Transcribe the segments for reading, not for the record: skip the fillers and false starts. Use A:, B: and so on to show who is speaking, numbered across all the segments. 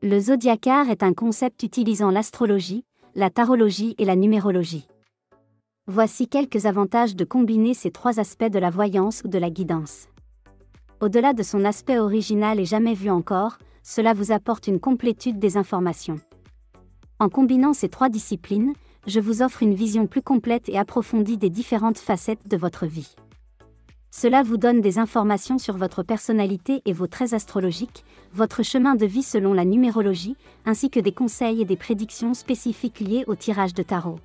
A: Le zodiacar est un concept utilisant l'astrologie, la tarologie et la numérologie. Voici quelques avantages de combiner ces trois aspects de la voyance ou de la guidance. Au-delà de son aspect original et jamais vu encore, cela vous apporte une complétude des informations. En combinant ces trois disciplines, je vous offre une vision plus complète et approfondie des différentes facettes de votre vie. Cela vous donne des informations sur votre personnalité et vos traits astrologiques, votre chemin de vie selon la numérologie, ainsi que des conseils et des prédictions spécifiques liées au tirage de tarot.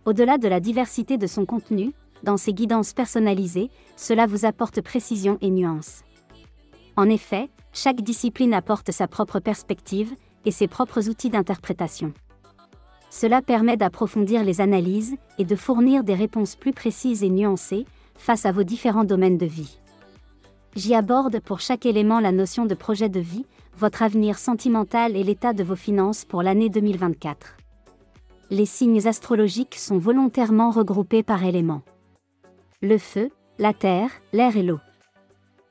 A: Au-delà de la diversité de son contenu, dans ses guidances personnalisées, cela vous apporte précision et nuance. En effet, chaque discipline apporte sa propre perspective et ses propres outils d'interprétation. Cela permet d'approfondir les analyses et de fournir des réponses plus précises et nuancées face à vos différents domaines de vie. J'y aborde pour chaque élément la notion de projet de vie, votre avenir sentimental et l'état de vos finances pour l'année 2024. Les signes astrologiques sont volontairement regroupés par éléments. Le feu, la terre, l'air et l'eau.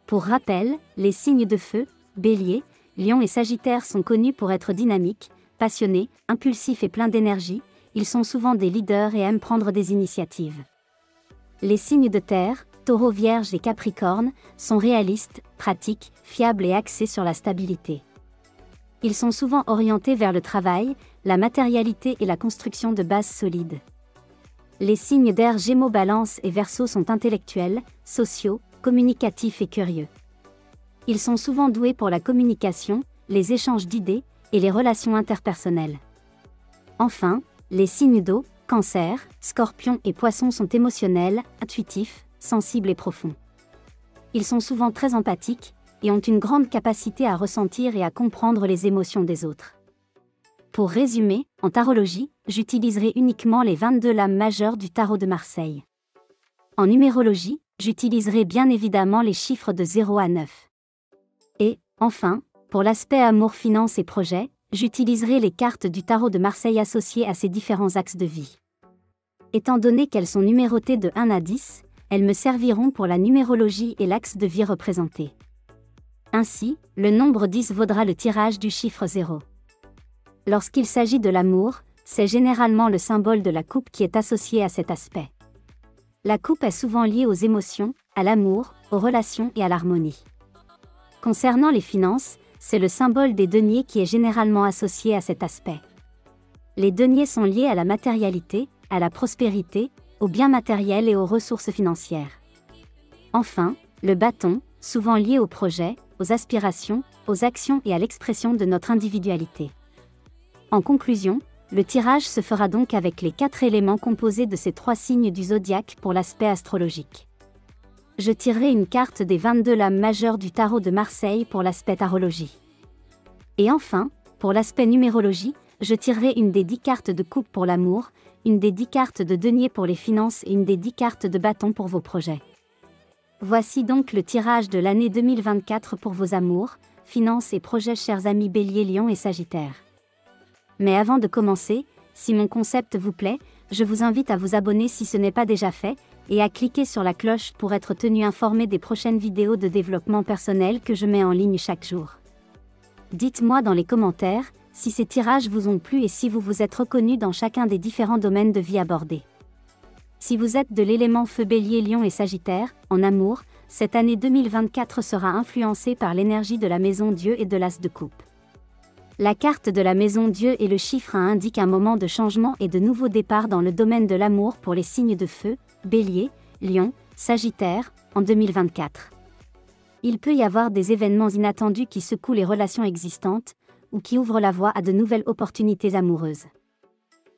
A: Pour rappel, les signes de feu, Bélier, Lion et Sagittaire sont connus pour être dynamiques, passionnés, impulsifs et pleins d'énergie, ils sont souvent des leaders et aiment prendre des initiatives. Les signes de terre, Taureau, Vierge et Capricorne, sont réalistes, pratiques, fiables et axés sur la stabilité. Ils sont souvent orientés vers le travail, la matérialité et la construction de bases solides. Les signes d'air Gémeaux, Balance et Verseau sont intellectuels, sociaux, communicatifs et curieux. Ils sont souvent doués pour la communication, les échanges d'idées et les relations interpersonnelles. Enfin, les signes d'eau, Cancer, Scorpion et Poisson sont émotionnels, intuitifs, sensibles et profonds. Ils sont souvent très empathiques et ont une grande capacité à ressentir et à comprendre les émotions des autres. Pour résumer, en tarologie, j'utiliserai uniquement les 22 lames majeures du tarot de Marseille. En numérologie, j'utiliserai bien évidemment les chiffres de 0 à 9. Et, enfin, pour l'aspect amour, finance et projet, j'utiliserai les cartes du tarot de Marseille associées à ces différents axes de vie. Étant donné qu'elles sont numérotées de 1 à 10, elles me serviront pour la numérologie et l'axe de vie représenté. Ainsi, le nombre 10 vaudra le tirage du chiffre 0. Lorsqu'il s'agit de l'amour, c'est généralement le symbole de la coupe qui est associé à cet aspect. La coupe est souvent liée aux émotions, à l'amour, aux relations et à l'harmonie. Concernant les finances, c'est le symbole des deniers qui est généralement associé à cet aspect. Les deniers sont liés à la matérialité, à la prospérité, aux biens matériels et aux ressources financières. Enfin, le bâton, souvent lié aux projets, aux aspirations, aux actions et à l'expression de notre individualité. En conclusion, le tirage se fera donc avec les 4 éléments composés de ces 3 signes du zodiaque pour l'aspect astrologique. Je tirerai une carte des 22 lames majeures du tarot de Marseille pour l'aspect tarologie. Et enfin, pour l'aspect numérologie, je tirerai une des 10 cartes de coupe pour l'amour, une des 10 cartes de denier pour les finances et une des 10 cartes de bâton pour vos projets. Voici donc le tirage de l'année 2024 pour vos amours, finances et projets, chers amis Bélier, Lion et Sagittaire. Mais avant de commencer, si mon concept vous plaît, je vous invite à vous abonner si ce n'est pas déjà fait, et à cliquer sur la cloche pour être tenu informé des prochaines vidéos de développement personnel que je mets en ligne chaque jour. Dites-moi dans les commentaires si ces tirages vous ont plu et si vous vous êtes reconnu dans chacun des différents domaines de vie abordés. Si vous êtes de l'élément feu Bélier, Lion et Sagittaire, en amour, cette année 2024 sera influencée par l'énergie de la maison Dieu et de l'as de coupe. La carte de la maison Dieu et le chiffre 1 indiquent un moment de changement et de nouveau départ dans le domaine de l'amour pour les signes de feu, Bélier, Lion, Sagittaire, en 2024. Il peut y avoir des événements inattendus qui secouent les relations existantes, ou qui ouvrent la voie à de nouvelles opportunités amoureuses.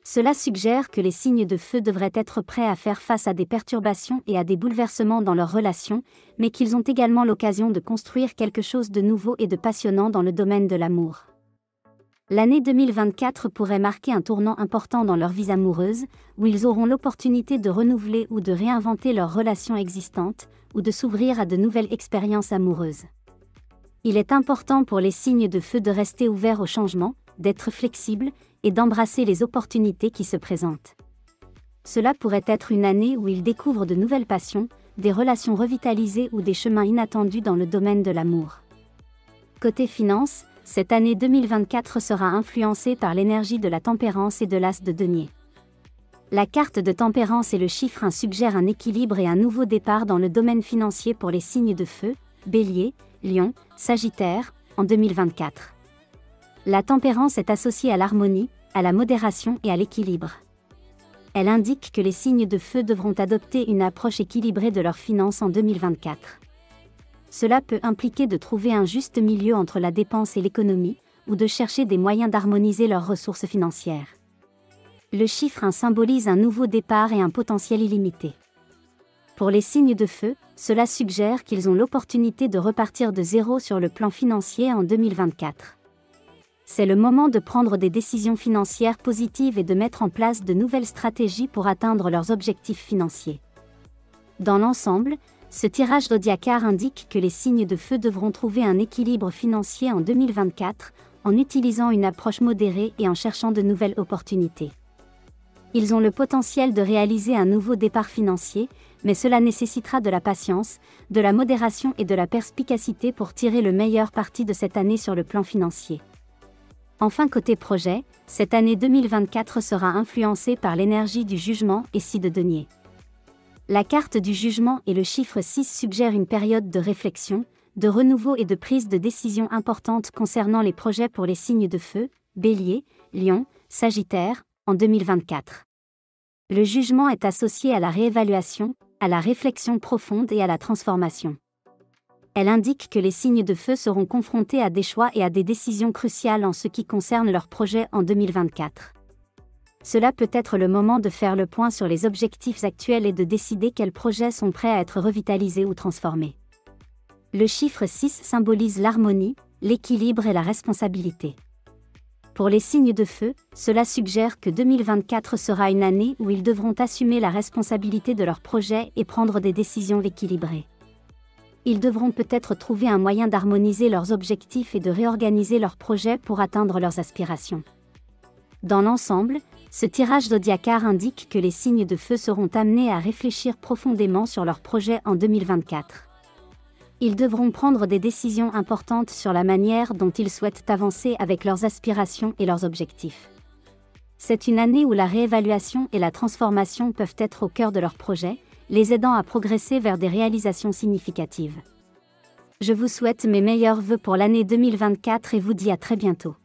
A: Cela suggère que les signes de feu devraient être prêts à faire face à des perturbations et à des bouleversements dans leurs relations, mais qu'ils ont également l'occasion de construire quelque chose de nouveau et de passionnant dans le domaine de l'amour. L'année 2024 pourrait marquer un tournant important dans leur vie amoureuse, où ils auront l'opportunité de renouveler ou de réinventer leurs relations existantes, ou de s'ouvrir à de nouvelles expériences amoureuses. Il est important pour les signes de feu de rester ouverts au changement, d'être flexibles, et d'embrasser les opportunités qui se présentent. Cela pourrait être une année où ils découvrent de nouvelles passions, des relations revitalisées ou des chemins inattendus dans le domaine de l'amour. Côté finance, cette année 2024 sera influencée par l'énergie de la tempérance et de l'as de denier. La carte de tempérance et le chiffre 1 suggèrent un équilibre et un nouveau départ dans le domaine financier pour les signes de feu, Bélier, Lion, Sagittaire, en 2024. La tempérance est associée à l'harmonie, à la modération et à l'équilibre. Elle indique que les signes de feu devront adopter une approche équilibrée de leurs finances en 2024. Cela peut impliquer de trouver un juste milieu entre la dépense et l'économie, ou de chercher des moyens d'harmoniser leurs ressources financières. Le chiffre 1 symbolise un nouveau départ et un potentiel illimité. Pour les signes de feu, cela suggère qu'ils ont l'opportunité de repartir de zéro sur le plan financier en 2024. C'est le moment de prendre des décisions financières positives et de mettre en place de nouvelles stratégies pour atteindre leurs objectifs financiers. Dans l'ensemble, ce tirage zodiacal indique que les signes de feu devront trouver un équilibre financier en 2024, en utilisant une approche modérée et en cherchant de nouvelles opportunités. Ils ont le potentiel de réaliser un nouveau départ financier, mais cela nécessitera de la patience, de la modération et de la perspicacité pour tirer le meilleur parti de cette année sur le plan financier. Enfin, côté projet, cette année 2024 sera influencée par l'énergie du jugement et 6 de denier. La carte du jugement et le chiffre 6 suggèrent une période de réflexion, de renouveau et de prise de décision importante concernant les projets pour les signes de feu, Bélier, Lion, Sagittaire, en 2024. Le jugement est associé à la réévaluation, à la réflexion profonde et à la transformation. Elle indique que les signes de feu seront confrontés à des choix et à des décisions cruciales en ce qui concerne leurs projets en 2024. Cela peut être le moment de faire le point sur les objectifs actuels et de décider quels projets sont prêts à être revitalisés ou transformés. Le chiffre 6 symbolise l'harmonie, l'équilibre et la responsabilité. Pour les signes de feu, cela suggère que 2024 sera une année où ils devront assumer la responsabilité de leurs projets et prendre des décisions équilibrées. Ils devront peut-être trouver un moyen d'harmoniser leurs objectifs et de réorganiser leurs projets pour atteindre leurs aspirations. Dans l'ensemble, ce tirage zodiacal indique que les signes de feu seront amenés à réfléchir profondément sur leurs projets en 2024. Ils devront prendre des décisions importantes sur la manière dont ils souhaitent avancer avec leurs aspirations et leurs objectifs. C'est une année où la réévaluation et la transformation peuvent être au cœur de leurs projets, les aidant à progresser vers des réalisations significatives. Je vous souhaite mes meilleurs vœux pour l'année 2024 et vous dis à très bientôt.